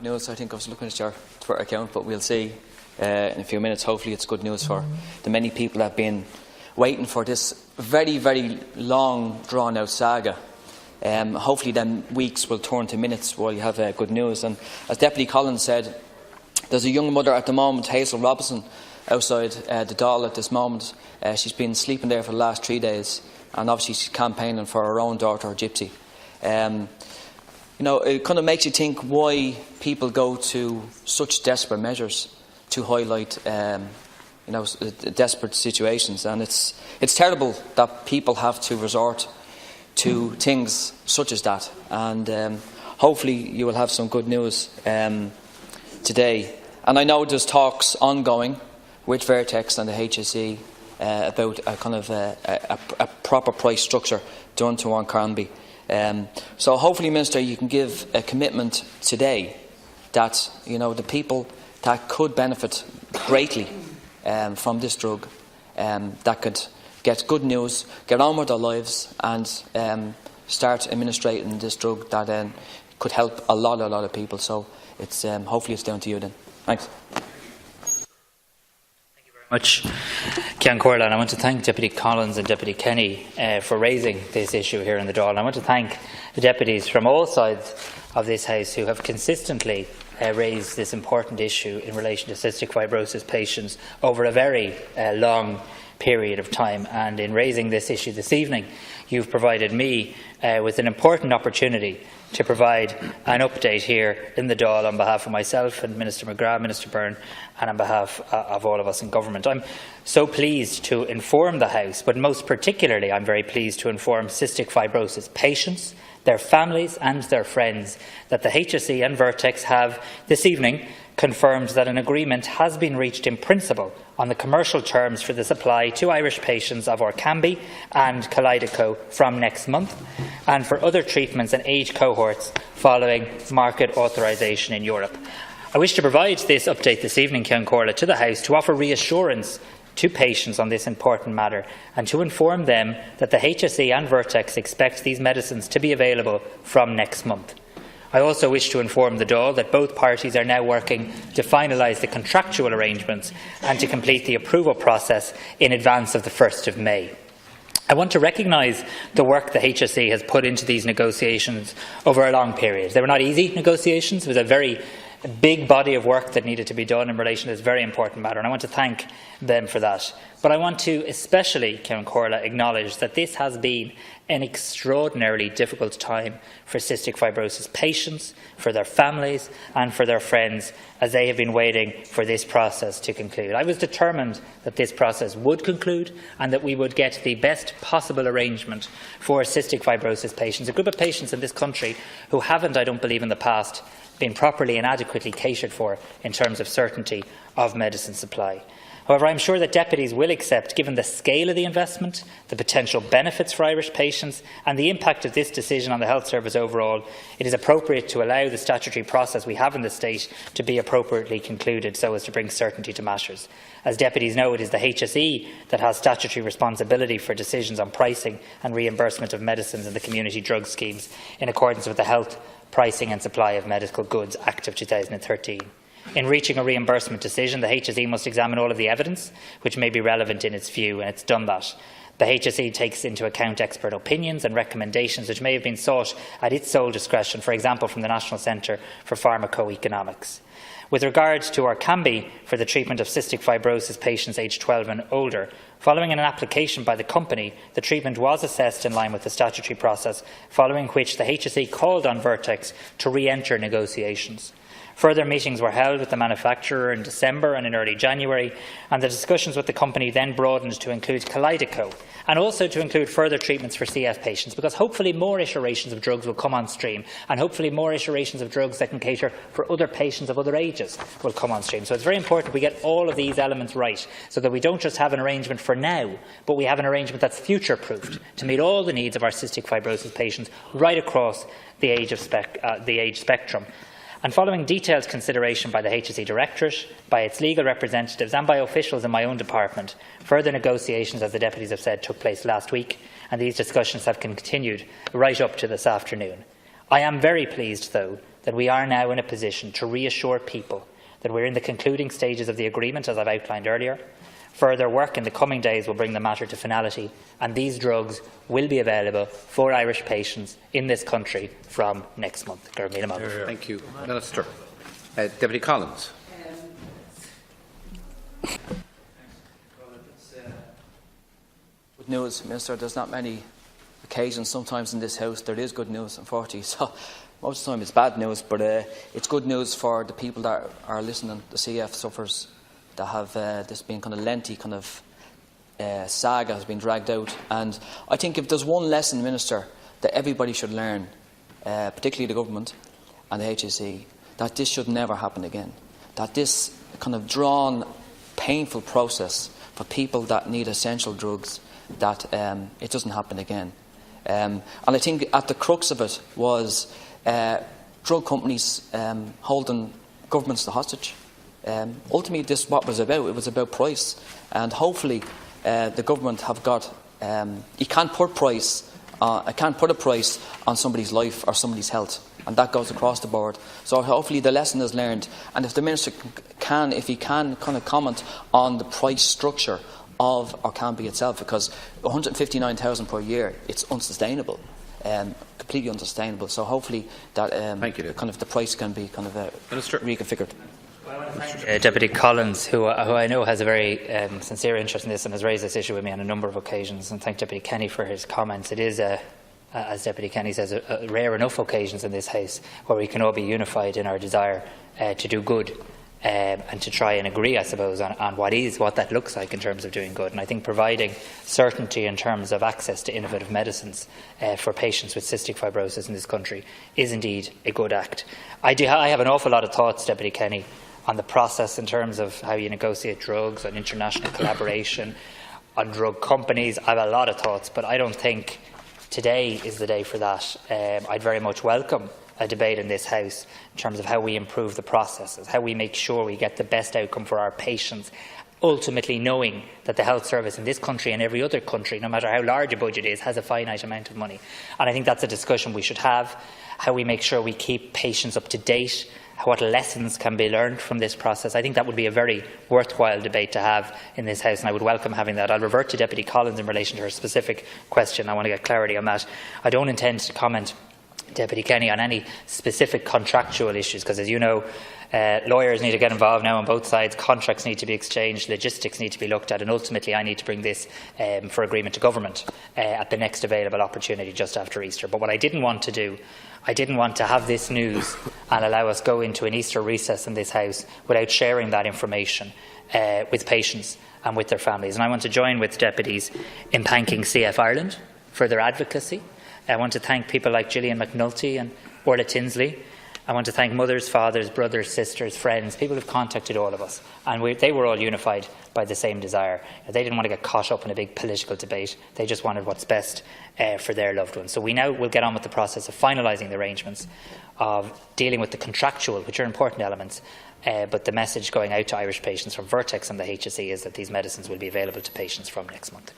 news. I think I was looking at your Twitter account, but we'll see in a few minutes. Hopefully it's good news for the many people that have been waiting for this very, very long, drawn-out saga. Hopefully them weeks will turn to minutes while you have good news. And as Deputy Collins said, there's a young mother at the moment, Hazel Robinson, outside the Dáil at this moment. She's been sleeping there for the last 3 days, and obviously she's campaigning for her own daughter, Gypsy. It kind of makes you think why people go to such desperate measures to highlight desperate situations, and it's terrible that people have to resort to things such as that. And hopefully you will have some good news today. And I know there's talks ongoing with Vertex and the HSE about a kind of a proper price structure done to Carnby. So hopefully, Minister, you can give a commitment today that the people that could benefit greatly from this drug, that could get good news, get on with their lives, and start administrating this drug that could help a lot of people. So it's hopefully it's down to you then. Thanks. Thank you very much, Ceann Comhairle. And I want to thank Deputy Collins and Deputy Kenny for raising this issue here in the Dáil. And I want to thank the deputies from all sides of this House who have consistently raised this important issue in relation to cystic fibrosis patients over a very long period of time. And in raising this issue this evening, you've provided me with an important opportunity to provide an update here in the Dáil on behalf of myself and Minister McGrath, Minister Byrne, and on behalf of all of us in government. I'm so pleased to inform the House, but most particularly I'm very pleased to inform cystic fibrosis patients, their families and their friends that the HSE and Vertex have this evening confirmed that an agreement has been reached in principle on the commercial terms for the supply to Irish patients of Orkambi and Kalydeco from next month, and for other treatments and age cohorts following market authorisation in Europe. I wish to provide this update this evening, Ceann Comhairle, to the House to offer reassurance to patients on this important matter and to inform them that the HSE and Vertex expect these medicines to be available from next month. I also wish to inform the Dáil that both parties are now working to finalise the contractual arrangements and to complete the approval process in advance of the 1st of May. I want to recognise the work the HSE has put into these negotiations over a long period. They were not easy negotiations. It was a very big body of work that needed to be done in relation to this very important matter, and I want to thank them for that. But I want to especially, Ceann Comhairle, acknowledge that this has been an extraordinarily difficult time for cystic fibrosis patients, for their families and for their friends as they have been waiting for this process to conclude. I was determined that this process would conclude and that we would get the best possible arrangement for cystic fibrosis patients, a group of patients in this country who haven't, I don't believe, in the past been properly and adequately catered for in terms of certainty of medicine supply. However, I am sure that deputies will accept, given the scale of the investment, the potential benefits for Irish patients and the impact of this decision on the health service overall, it is appropriate to allow the statutory process we have in the state to be appropriately concluded so as to bring certainty to matters. As deputies know, it is the HSE that has statutory responsibility for decisions on pricing and reimbursement of medicines in the community drug schemes in accordance with the Health, Pricing and Supply of Medical Goods Act of 2013. In reaching a reimbursement decision, the HSE must examine all of the evidence which may be relevant in its view, and it's done that. The HSE takes into account expert opinions and recommendations which may have been sought at its sole discretion, for example from the National Centre for Pharmacoeconomics. With regard to Orkambi for the treatment of cystic fibrosis patients aged 12 and older, following an application by the company, the treatment was assessed in line with the statutory process, following which the HSE called on Vertex to re-enter negotiations. Further meetings were held with the manufacturer in December and in early January, and the discussions with the company then broadened to include Kalydeco and also to include further treatments for CF patients, because hopefully more iterations of drugs will come on stream, and hopefully more iterations of drugs that can cater for other patients of other ages will come on stream. So it's very important we get all of these elements right, so that we don't just have an arrangement for now, but we have an arrangement that's future-proofed to meet all the needs of our cystic fibrosis patients right across the age spectrum. And following detailed consideration by the HSE Directorate, by its legal representatives and by officials in my own department, further negotiations, as the deputies have said, took place last week, and these discussions have continued right up to this afternoon. I am very pleased, though, that we are now in a position to reassure people that we're in the concluding stages of the agreement, as I've outlined earlier. Further work in the coming days will bring the matter to finality, and these drugs will be available for Irish patients in this country from next month. Thank you, Minister. Deputy Collins. Good news, Minister. There's not many occasions sometimes in this House there is good news, unfortunately. So most of the time it's bad news, but it's good news for the people that are listening. The CF suffers that have this been kind of lengthy kind of saga has been dragged out. And I think if there's one lesson, Minister, that everybody should learn, particularly the government and the HSE, that this should never happen again. That this kind of drawn, painful process for people that need essential drugs, that it doesn't happen again. And I think at the crux of it was drug companies holding governments to hostage. Ultimately, this is what it was about. It was about price, and hopefully, the government have got. You can't put a price on somebody's life or somebody's health, and that goes across the board. So hopefully, the lesson is learned. And if the minister can kind of comment on the price structure of Orkambi itself, because 159,000 per year, it's unsustainable. Completely unsustainable. So hopefully that kind of the price can be kind of reconfigured. Deputy Collins, who I know has a very sincere interest in this and has raised this issue with me on a number of occasions, and thank Deputy Kenny for his comments. It is, as Deputy Kenny says, a rare enough occasions in this House where we can all be unified in our desire to do good. And to try and agree, I suppose, on what that looks like in terms of doing good. And I think providing certainty in terms of access to innovative medicines for patients with cystic fibrosis in this country is indeed a good act. I have an awful lot of thoughts, Deputy Kenny, on the process in terms of how you negotiate drugs, on international collaboration, on drug companies. I have a lot of thoughts, but I don't think today is the day for that. I'd very much welcome a debate in this House in terms of how we improve the processes, how we make sure we get the best outcome for our patients, ultimately knowing that the health service in this country and every other country, no matter how large a budget is, has a finite amount of money. And I think that's a discussion we should have, how we make sure we keep patients up to date, what lessons can be learned from this process. I think that would be a very worthwhile debate to have in this House, and I would welcome having that. I'll revert to Deputy Collins in relation to her specific question. I want to get clarity on that. I don't intend to comment, Deputy Kenny, on any specific contractual issues, because, as you know, lawyers need to get involved now on both sides. Contracts need to be exchanged, logistics need to be looked at, and ultimately I need to bring this for agreement to government at the next available opportunity just after Easter. But what I didn't want to do, I didn't want to have this news and allow us go into an Easter recess in this House without sharing that information with patients and with their families. And I want to join with deputies in thanking CF Ireland for their advocacy. I want to thank people like Gillian McNulty and Orla Tinsley. I want to thank mothers, fathers, brothers, sisters, friends, people who have contacted all of us. And they were all unified by the same desire. They didn't want to get caught up in a big political debate. They just wanted what's best for their loved ones. So we now will get on with the process of finalising the arrangements, of dealing with the contractual, which are important elements. But the message going out to Irish patients from Vertex and the HSE is that these medicines will be available to patients from next month.